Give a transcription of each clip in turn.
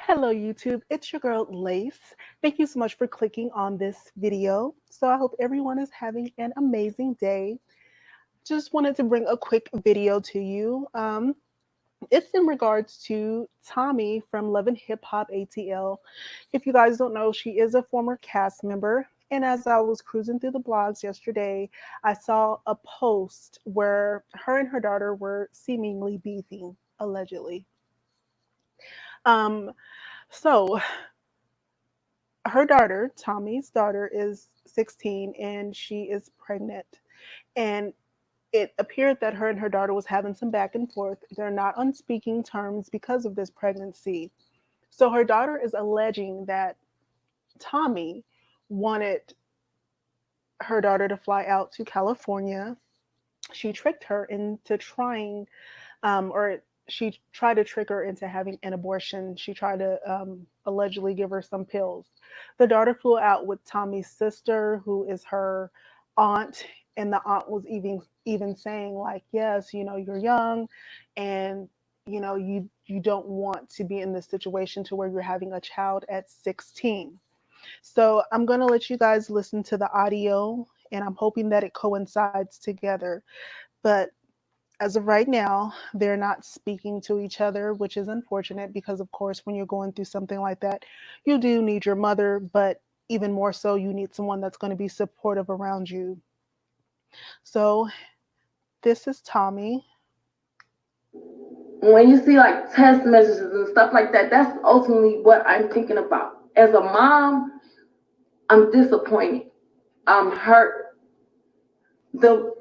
Hello YouTube, it's your girl Lace. Thank you so much for clicking on this video. So I hope everyone is having an amazing day. Just wanted to bring a quick video to you. It's in regards to Tommie from Love and Hip Hop ATL. If you guys don't know, she is a former cast member. And as I was cruising through the blogs yesterday, I saw a post where her and her daughter were seemingly beefing, allegedly. Um, so her daughter, Tommie's daughter, is 16 and she is pregnant. And it appeared that her and her daughter was having some back and forth. They're not on speaking terms because of this pregnancy. So her daughter is alleging that Tommie wanted her daughter to fly out to California. She tricked her into trying, or she tried to trick her into having an abortion. She tried to allegedly give her some pills. The daughter flew out with Tommie's sister, who is her aunt, and the aunt was even saying like, yes, you're young, and you don't want to be in this situation to where you're having a child at 16. So I'm going to let you guys listen to the audio, and I'm hoping that it coincides together. But as of right now, they're not speaking to each other, which is unfortunate because, of course, when you're going through something like that, you do need your mother, but even more so, you need someone that's going to be supportive around you. So, this is Tommie. When you see like text messages and stuff like that, that's ultimately what I'm thinking about. As a mom, I'm disappointed. I'm hurt. The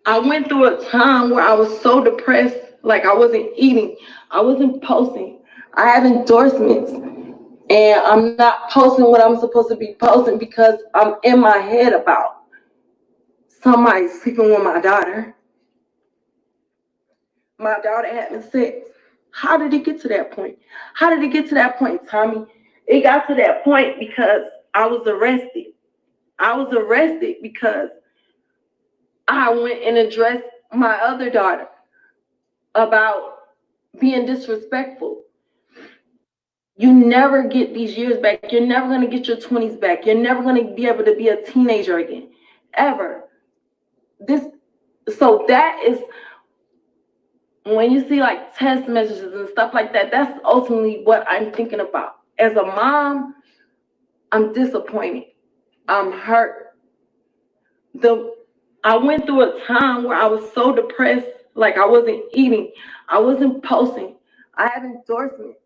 I went through a time where I was so depressed, like I wasn't eating, I wasn't posting. I have endorsements, and I'm not posting what I'm supposed to be posting because I'm in my head about somebody sleeping with my daughter. My daughter having sex. How did it get to that point? How did it get to that point, Tommie? It got to that point because I was arrested. I was arrested because I went and addressed my other daughter about being disrespectful. You never get these years back. You're never going to get your 20s back. You're never going to be able to be a teenager again, ever. So that is, when you see like text messages and stuff like that, that's ultimately what I'm thinking about. As a mom, I'm disappointed. I'm hurt. I went through a time where I was so depressed, like I wasn't eating, I wasn't posting. I have endorsements,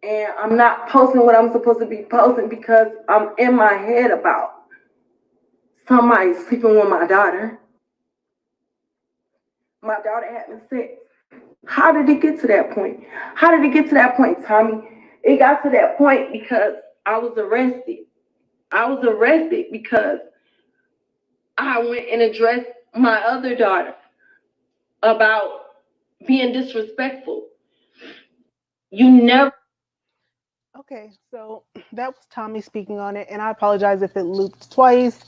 and I'm not posting what I'm supposed to be posting because I'm in my head about somebody sleeping with my daughter. My daughter having sex. How did it get to that point? How did it get to that point, Tommie? It got to that point because I was arrested. I was arrested because I went and addressed my other daughter about being disrespectful. You never. Okay, so that was Tommie speaking on it, and I apologize if it looped twice.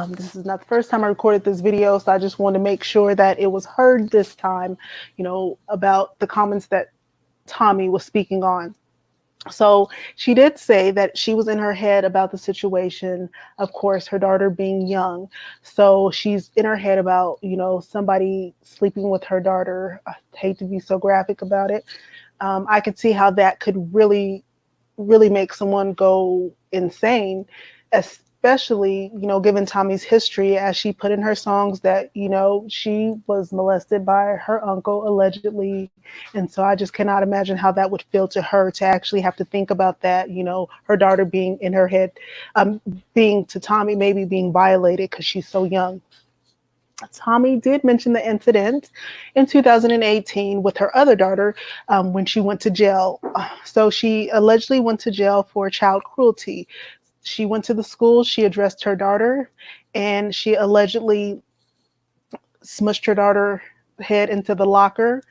This is not the first time I recorded this video, so I just wanted to make sure that it was heard this time, about the comments that Tommie was speaking on. So she did say that she was in her head about the situation, of course, her daughter being young. So she's in her head about, somebody sleeping with her daughter. I hate to be so graphic about it. I could see how that could really make someone go insane, especially, given Tommie's history, as she put in her songs that, she was molested by her uncle allegedly. And so I just cannot imagine how that would feel to her to actually have to think about that, her daughter being in her head, being to Tommie, maybe being violated because she's so young. Tommie did mention the incident in 2018 with her other daughter when she went to jail. So she allegedly went to jail for child cruelty. She went to the school, she addressed her daughter, and she allegedly smushed her daughter's head into the locker.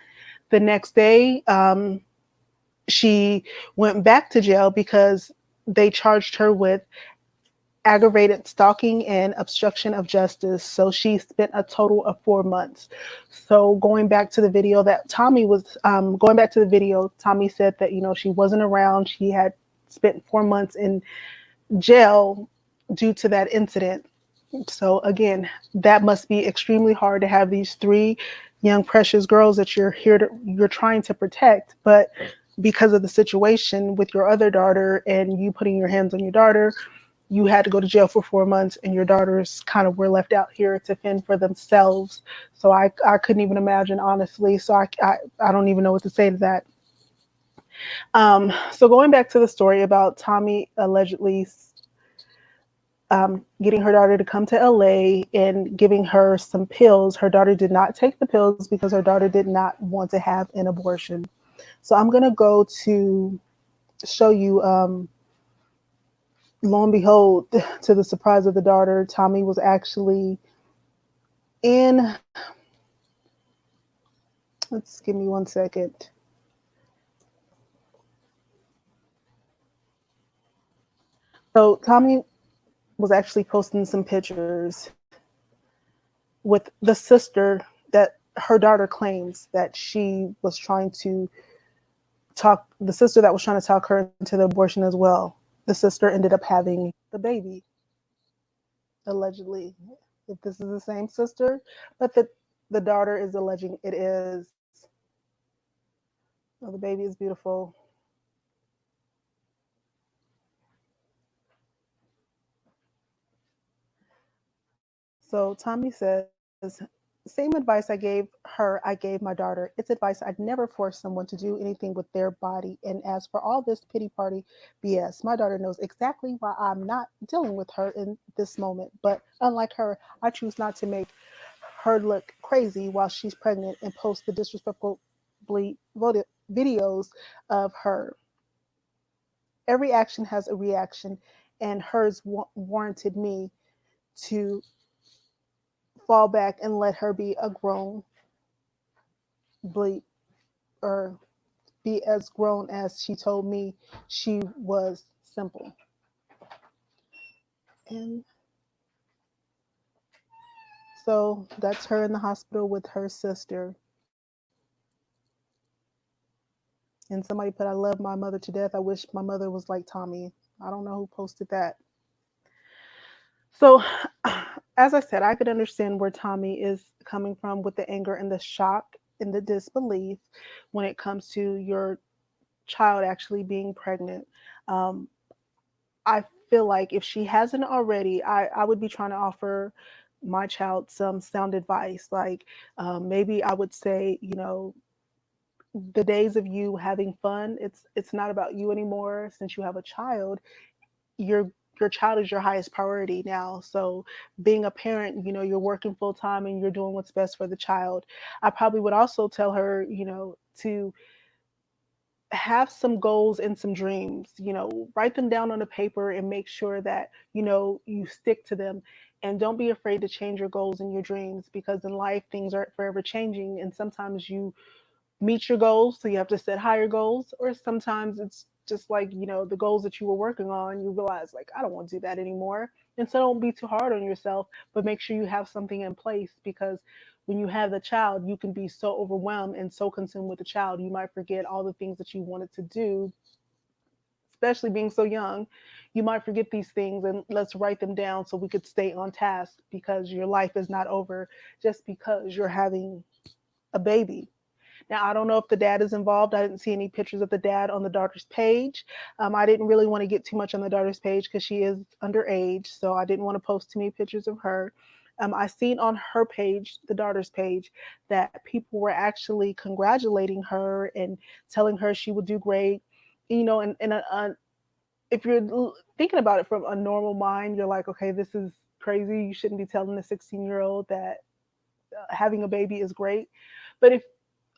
The next day, she went back to jail because they charged her with aggravated stalking and obstruction of justice. So she spent a total of 4 months. So going back to the video that Tommie was going back to the video, Tommie said that she wasn't around. She had spent 4 months in jail due to that incident. So again, that must be extremely hard to have these three young precious girls that you're trying to protect, but because of the situation with your other daughter and you putting your hands on your daughter, you had to go to jail for 4 months and your daughters kind of were left out here to fend for themselves. So I couldn't even imagine, honestly. So I don't even know what to say to that. So going back to the story about Tommie allegedly getting her daughter to come to LA and giving her some pills. Her daughter did not take the pills because her daughter did not want to have an abortion. So I'm going to go to show you, lo and behold, to the surprise of the daughter, Tommie was actually in, let's give me 1 second. So Tommie was actually posting some pictures with the sister that her daughter claims that she was trying to talk, the sister that was trying to talk her into the abortion as well. The sister ended up having the baby, allegedly. If this is the same sister, but the daughter is alleging it is. Oh, the baby is beautiful. So Tommie says, same advice I gave her, I gave my daughter. It's advice I'd never force someone to do anything with their body. And as for all this pity party BS, my daughter knows exactly why I'm not dealing with her in this moment. But unlike her, I choose not to make her look crazy while she's pregnant and post the disrespectfully voted videos of her. Every action has a reaction, and hers warranted me to fall back and let her be a grown bleep, or be as grown as she told me she was. Simple. And so that's her in the hospital with her sister. And somebody put, I love my mother to death. I wish my mother was like Tommie. I don't know who posted that. So, as I said, I could understand where Tommie is coming from with the anger and the shock and the disbelief when it comes to your child actually being pregnant. Um, I feel like if she hasn't already, I would be trying to offer my child some sound advice. Like maybe I would say, the days of you having fun, it's not about you anymore. Since you have a child, your your child is your highest priority now. So being a parent, you're working full time and you're doing what's best for the child. I probably would also tell her, to have some goals and some dreams, write them down on a paper and make sure that, you stick to them. And don't be afraid to change your goals and your dreams, because in life things are forever changing. And sometimes you meet your goals, so you have to set higher goals, or sometimes it's just like, the goals that you were working on, you realize like, I don't want to do that anymore. And so don't be too hard on yourself, but make sure you have something in place, because when you have the child, you can be so overwhelmed and so consumed with the child, you might forget all the things that you wanted to do, especially being so young. You might forget these things, and let's write them down so we could stay on task, because your life is not over just because you're having a baby. Now, I don't know if the dad is involved. I didn't see any pictures of the dad on the daughter's page. I didn't really want to get too much on the daughter's page because she is underage, so I didn't want to post too many pictures of her. I seen on her page, the daughter's page, that people were actually congratulating her and telling her she would do great. And if you're thinking about it from a normal mind, you're like, okay, this is crazy. You shouldn't be telling a 16-year-old that having a baby is great. But if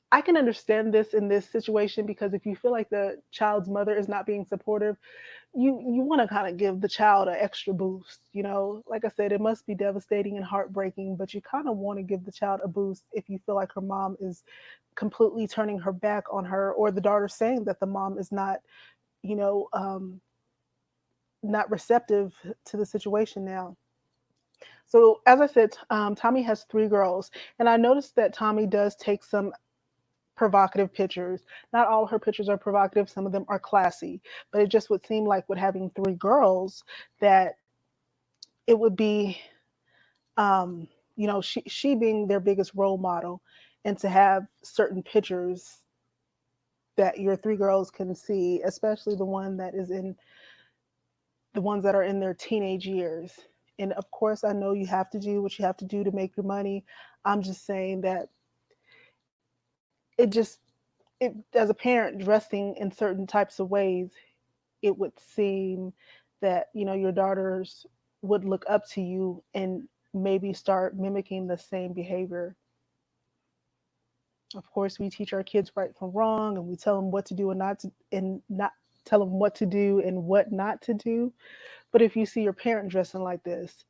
I can understand this in this situation, because if you feel like the child's mother is not being supportive, you want to kind of give the child an extra boost. Like I said, it must be devastating and heartbreaking, but you kind of want to give the child a boost if you feel like her mom is completely turning her back on her, or the daughter saying that the mom is not, you know, um, not receptive to the situation now. So as I said, Tommie has three girls, and I noticed that Tommie does take some provocative pictures. Not all her pictures are provocative, some of them are classy, but it just would seem like with having three girls that it would be, um, she being their biggest role model, and to have certain pictures that your three girls can see, especially the ones that are in their teenage years. And of course, I know you have to do what you have to do to make your money. I'm just saying that it just as a parent dressing in certain types of ways, it would seem that your daughters would look up to you and maybe start mimicking the same behavior. Of course, we teach our kids right from wrong, and we tell them what to do and not tell them what to do and what not to do. But if you see your parent dressing like this,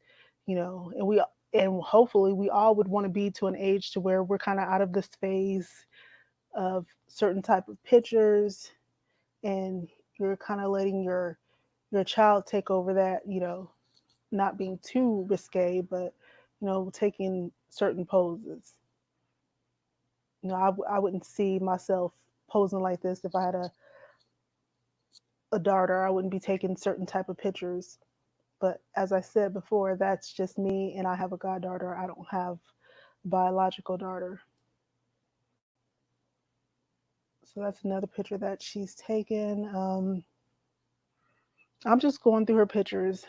and hopefully we all would want to be to an age to where we're kind of out of this phase of certain type of pictures, and you're kind of letting your child take over that, not being too risque, but taking certain poses. I wouldn't see myself posing like this if I had a daughter. I wouldn't be taking certain type of pictures. But as I said before, that's just me, and I have a goddaughter. I don't have a biological daughter. So that's another picture that she's taken. I'm just going through her pictures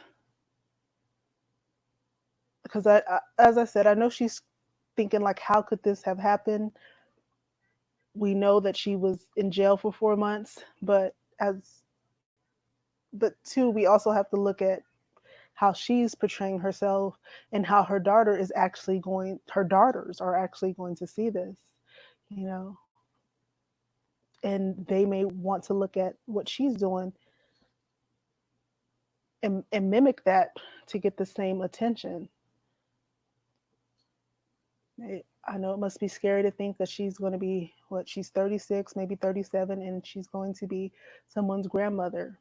because as I said, I know she's thinking like, how could this have happened? We know that she was in jail for 4 months, but two, we also have to look at how she's portraying herself and how her daughters are actually going to see this, you know, and they may want to look at what she's doing and mimic that to get the same attention. I know it must be scary to think that she's going to be she's 36, maybe 37, and she's going to be someone's grandmother.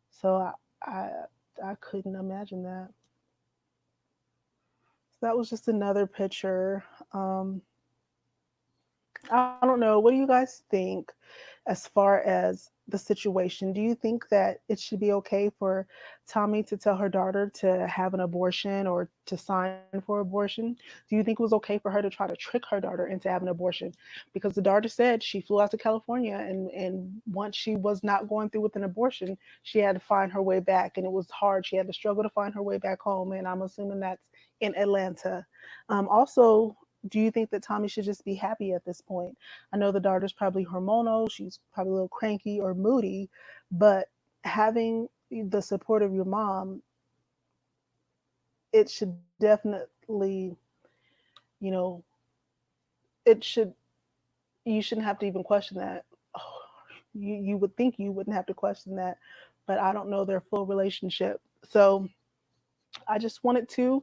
So I, I couldn't imagine that. So that was just another picture. I don't know. What do you guys think as far as the situation? Do you think that it should be okay for Tommie to tell her daughter to have an abortion or to sign for abortion? Do you think it was okay for her to try to trick her daughter into having an abortion? Because the daughter said she flew out to California, and once she was not going through with an abortion, she had to find her way back, and it was hard. She had to struggle to find her way back home, and I'm assuming that's in Atlanta. Also, do you think that Tommie should just be happy at this point? I know the daughter's probably hormonal, she's probably a little cranky or moody, but having the support of your mom, it should definitely, you know, it should, you shouldn't have to even question that. Oh, you would think you wouldn't have to question that, but I don't know their full relationship. So I just wanted to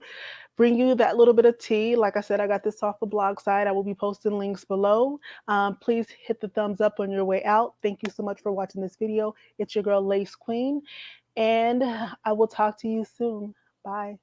bring you that little bit of tea. Like I said, I got this off the blog site. I will be posting links below. Please hit the thumbs up on your way out. Thank you so much for watching this video. It's your girl Lace Queen, and I will talk to you soon. Bye.